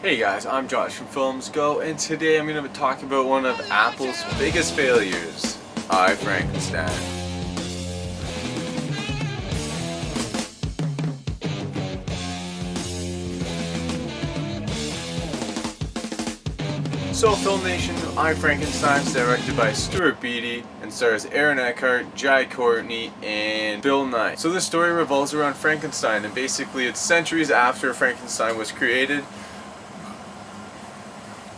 Hey guys, I'm Josh from FilmsGo, and today I'm going to be talking about one of Apple's biggest failures, Frankenstein. So Film Nation, Frankenstein is directed by Stuart Beattie and stars Aaron Eckhart, Jai Courtney, and Bill Nye. So this story revolves around Frankenstein, and basically it's centuries after Frankenstein was created,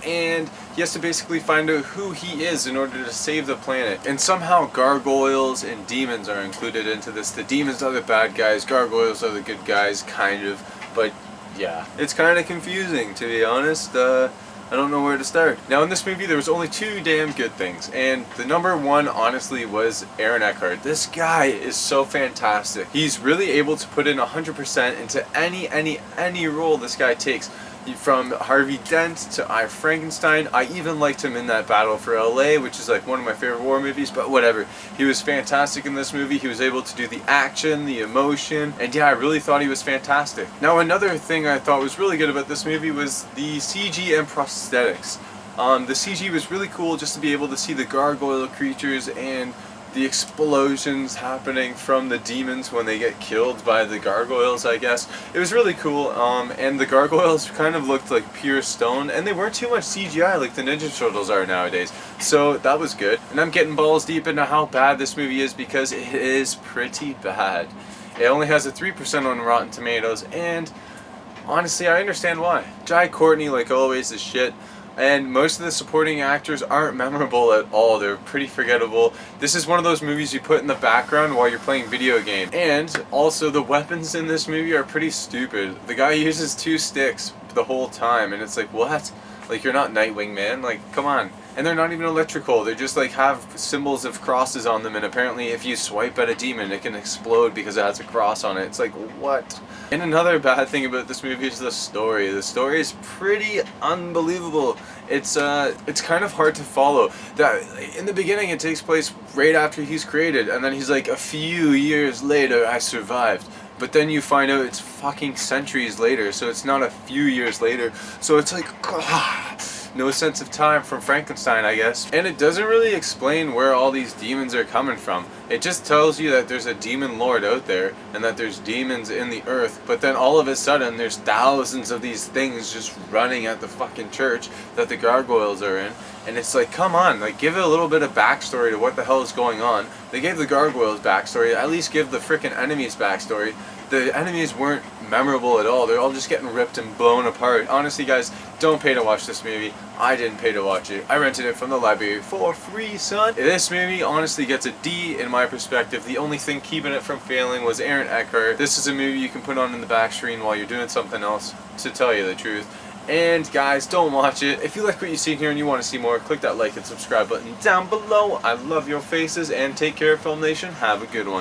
and he has to basically find out who he is in order to save the planet. And somehow gargoyles and demons are included into this. The demons are the bad guys, gargoyles are the good guys, kind of. But yeah, it's kind of confusing, to be honest. I don't know where to start. Now in this movie there was only two damn good things, and the number one honestly was Aaron Eckhart. This guy is so fantastic. He's really able to put in 100% into any role this guy takes. From Harvey Dent to Frankenstein. I even liked him in that Battle for LA, which is like one of my favorite war movies, but whatever. He was fantastic in this movie. He was able to do the action, the emotion, and yeah, I really thought he was fantastic. Now another thing I thought was really good about this movie was the CG and prosthetics. The CG was really cool, just to be able to see the gargoyle creatures and the explosions happening from the demons when they get killed by the gargoyles, I guess. It was really cool, and the gargoyles kind of looked like pure stone, and they weren't too much CGI like the Ninja Turtles are nowadays, so that was good. And I'm getting balls deep into how bad this movie is, because it is pretty bad. It only has a 3% on Rotten Tomatoes, and honestly I understand why. Jai Courtney, like always, is shit. And most of the supporting actors aren't memorable at all. They're pretty forgettable. This is one of those movies you put in the background while you're playing video game. And also the weapons in this movie are pretty stupid. The guy uses 2 sticks the whole time, and it's like, what? Like, you're not Nightwing, man. Like, come on. And they're not even electrical. They just like have symbols of crosses on them, and apparently if you swipe at a demon it can explode because it has a cross on it. It's like, what? And another bad thing about this movie is the story. The story is pretty unbelievable. It's kind of hard to follow. That in the beginning it takes place right after he's created, and then he's like, a few years later I survived. But then you find out it's fucking centuries later, so it's not a few years later. So it's like, no sense of time from Frankenstein, I guess. And it doesn't really explain where all these demons are coming from. It just tells you that there's a demon lord out there and that there's demons in the earth, but then all of a sudden there's thousands of these things just running at the fucking church that the gargoyles are in. And it's like, come on, like, give it a little bit of backstory to what the hell is going on. They gave the gargoyles backstory, at least give the frickin' enemies backstory. The enemies weren't memorable at all. They're all just getting ripped and blown apart. Honestly, guys, don't pay to watch this movie. I didn't pay to watch it. I rented it from the library for free, son. This movie honestly gets a D in my perspective. The only thing keeping it from failing was Aaron Eckhart. This is a movie you can put on in the back screen while you're doing something else, to tell you the truth. And guys, don't watch it. If you like what you see here and you want to see more, click that like and subscribe button down below. I love your faces, and take care, Film Nation. Have a good one.